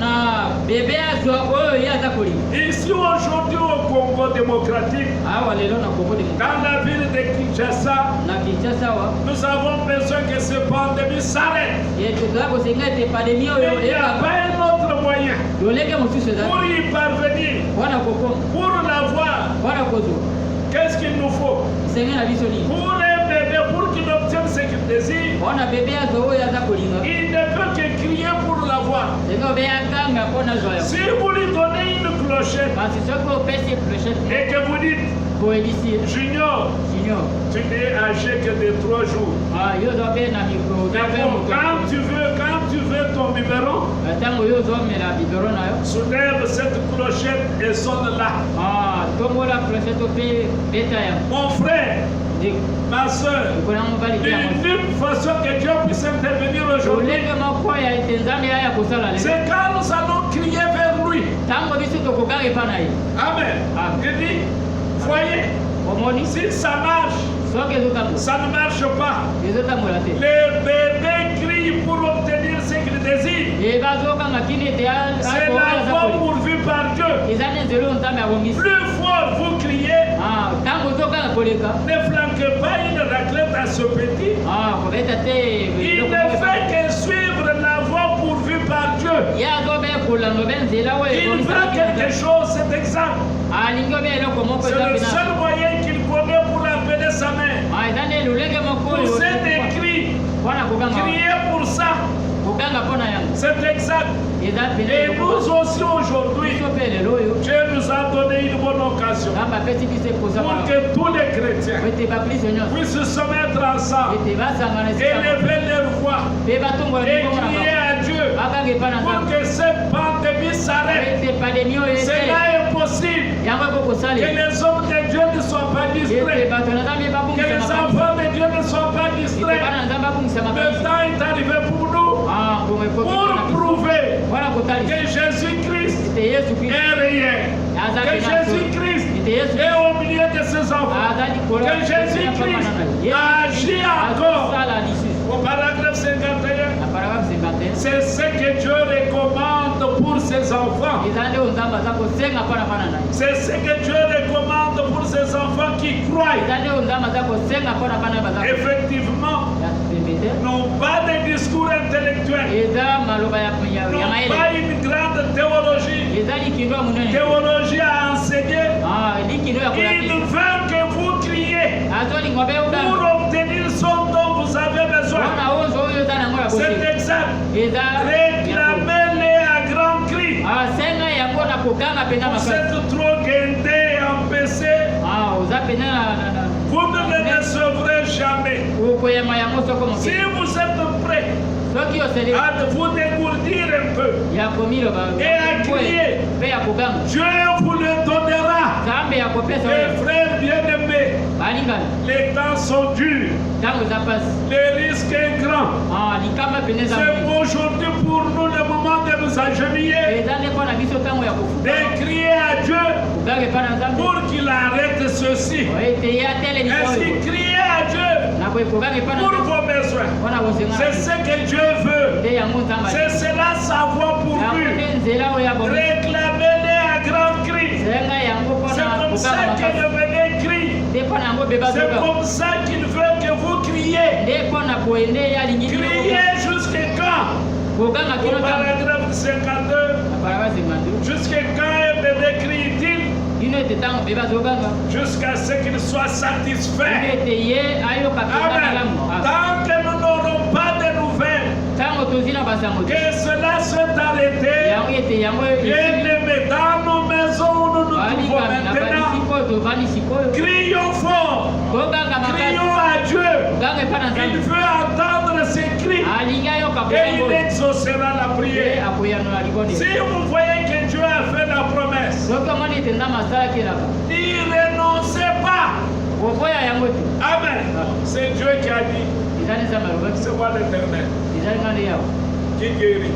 na bebe azwa oyo ye aza kolinga Ici aujourd'hui au Congo démocratique, awa lelo na kongo demokratique dans la ville de Kinshasa, na kinshasa wa nous avons besoin que ce pandémie s'arrête. toza kosenga ete pandemi oyo Mais il n'y a ekaba pas un autre moyen lolenge mosusu eza pour y parvenir, wana kokoma pour l'avoir. wana kozwa Qu'est-ce qu'il nous faut? senge na biso nini Pour un bébé, pour qu'il obtienne ce qu'il désire, wana bebe azwa oyo aza kolinga il ne peut que crier pour l'avoir. senge obe akanga mpo nazwa yango Si vous lui donnez une clochette kasi soki opesi prochaine et que vous dites, koelisi Junior, junior tu n'es âgé que de 3 jours. yo zwa mpe na mikro Mais bon, quand tu veux tu veux ton biberon, ntango yo ozomela bibero na yo soulève cette clochette et sonne là. tombola clochette mpe beta yango. Mon frère, ma soeur, Lokolo ya mobali te yango. l'unique façon que Dieu puisse intervenir aujourd'hui, lolenge moko ya ete nzambe aya kosala lelo c'est quand nous allons crier vers lui. ntango biso tokokanga epa na ye. Amen. Amen. Il dit, voyez, omoni si ça marche, soki ezotambola ça ne marche pas. ezotambola te Les bébés crient pour obtenir ce qu'ils désirent. bazokanga kini ete C'est la voie pourvue par Dieu. eza ne nzela oyo nzambe abongisi. Plus fort vous criez, ntango ozokanga koleka ne flanquez pas une raclette à ce petit. kobeta te Il ne fait que suivre la voie pourvue par Dieu. ye azobe kolanda obe nzela oyo Il veut quelque chose, c'est exact. alingi obe eloko moko C'est le eza seul moyen qu'il connaît pour appeler sa mère. eza ne lolenge moko oyo Pousser des cris, mpona kokanga crier pour ça, kokanga mpona yango c'est exact. eza pene Et nous aussi aujourd'hui, biso mpe lelo oyo Dieu nous a donné une bonne occasion nzambe apesi biso ekoza pour que tous les chrétiens ete bakristo nyonso puissent se mettre ensemble, ete basangana esika élever leur voix mpe batombola et likongo na crier bango à Dieu bakanga epa na pour nzambe que cette pandémie s'arrête. ete pandemi oyo Cela etele est possible. yango Que ekokosalela les hommes de Dieu ne soient pas ete distraits. bato na nzambe Que les babungisama enfants de Dieu ne soient pas ete distraits. bana na nzambe babungisama Le temps est arrivé pour nous bongo pour ekokana prouver wana kotalisa que Jésus-Christ ete yesu kristo est réel. aza Que pena Jésus-Christ ete yesu est au milieu de ses enfants. aza likolo Que Jésus-Christ agit encore. azosala lisusu Au paragraphe 51, na paragrafe 51 c'est ce que Dieu recommande pour ses enfants. eza nde oyo nzambe aza kosenga mpona bana na ye C'est ce que Dieu recommande pour ses enfants qui croient. eza nde oyo nzambe aza kosenga mpona bana baza Effectivement, ya pembe te non pas des discours intellectuels, eza maloba ya non mayele pas une grande théologie. eza likindo ya monene Théologie à enseigner. likindo ya Il kolakisa veut que vous criez azolinga obe pour oganga obtenir ce dont vous avez besoin. mpona ozo oyo eza nango na C'est bote exact. eza Réclamez-les à grands cris. senga yango na koganga mpena Vous makasi êtes trop guindé et empêché. oza pena Vous ne les recevrez jamais. okoyama yango soko Si moke vous êtes prêts soki oseli à vous dégourdir un peu, ya komiloba Et à crier. mpe ya koganga Dieu vous le donnera. nzambe ya kopesa Mes oyo frères bien-aimés, balingana les temps sont durs. ntango eza mpasi Le risque est grand. likama pene eza C'est mingi. aujourd'hui pour nous le moment de nous agenouiller, eza nde mpo na biso ntango ya kofuta de crier à Dieu koganga epa na nzambe pour qu'il arrête ceci. ete ye atelemi Ainsi, oyo criez à Dieu nakoye koganga epa na pour nzambe vos besoins. mpona kosenga C'est ce que Dieu veut. nde yango nzambe C'est cela sa voie yango pourvue. nde nzela oyo ya bomi Réclamez-les à grands cris. senga yango C'est mpona comme ça koganga que makasi le bénin crie. nde mpona yango beba C'est zoga comme ça qu'il veut que vous criez. nde mpona koende ye alingi bino Criez jusqu'à quand? koganga Au kino ntango paragraphe 52. na paragraphe 52 Jusqu'à quand un bébé crie-t-il? bino ete ntango beba zoganga Jusqu'à ce qu'il soit bino satisfait. ete ye ayoka mpenza Amen. malamu Tant que nous n'aurons pas de nouvelles, ntango tozi na basango te que cela soit arrêté. yango ete yango Bien-aimés, dans nos maisons où nous nous trouvons balingami na maintenant, balisikoyo tovandi sikoyo crions fort. koganga makasi Crions à Dieu. koganga epa na Il nzambe veut entendre ses cris alingi ayoka et koyango il exaucera la ye prière. akoyanola libonde Si vous voyez que Dieu a fait la promesse, soki omoni ete nzambe asalakilaka n'y renoncez pas. koboya yango te Amen. C'est Dieu qui a dit, eza nde nzambe alobaki c'est moi l'Éternel ezali nga nde yawo qui guérit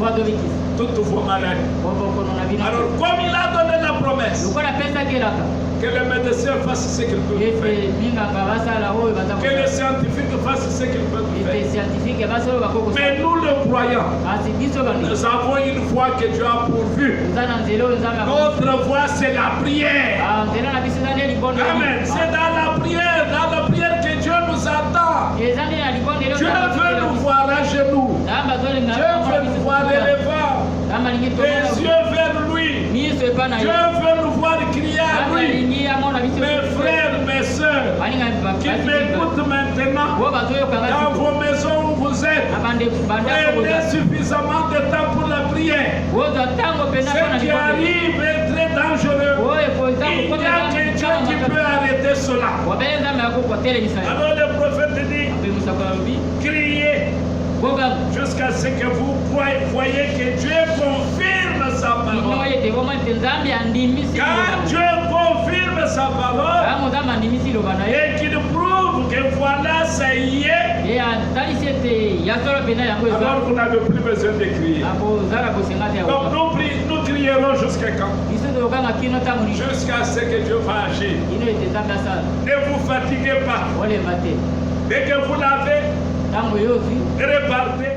wadobikisa toutes vos maladies. bobokono na bino Alors, comme il a donné la promesse, lokola apesaki elaka que les médecins fassent ce qu'ils peuvent faire, ete minganga basala oyo baza que les scientifiques fassent ce qu'ils peuvent ete faire. scientifique basala oyo bakokosala Mais nous, le croyants, kasi biso bango nous avons une foi que Dieu a pourvue. toza na nzela oyo nzambe Notre voie, c'est la prière. nzela na biso eza nde libondo Amen. C'est dans la prière que Dieu nous attend. eza nde na libondeli Dieu veut nous voir à genoux. nzambe azolinga Dieu veut nous voir élevant. nzambe alingi Les tomona yeux vers lui. miso epa na ye Dieu veut nous voir crier à nzambe lui. alingi amona biso Mes frères, mes sœurs, balinga qui m'écoutent maintenant, oyo bazoyokanga dans vos maisons où vous êtes, bandako prenez boza suffisamment de temps pour la prière. ozwa ntango mpena mpona Ce qui libondeli arrive est très dangereux. oyo ekoza Il n'y a que Dieu qui peut arrêter cela. wabele nzambe yakokotelemisa yo Alors le prophète dit, apemisaka lobi criez jusqu'à ce que vous voyez que Dieu confirme sa parole. Car Dieu confirme sa parole et qu'il prouve que voilà, ça y est. Alors vous n'avez plus besoin de crier. Donc nous crierons jusqu'à quand? Jusqu'à ce que Dieu va agir. Ne vous fatiguez pas. Dès que vous l'avez, repartez.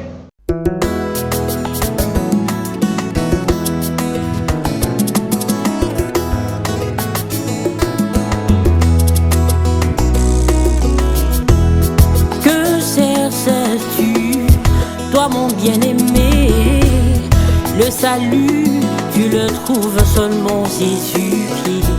Que cherches-tu, toi mon bien-aimé? Le salut, tu le trouves seulement Jésus-Christ.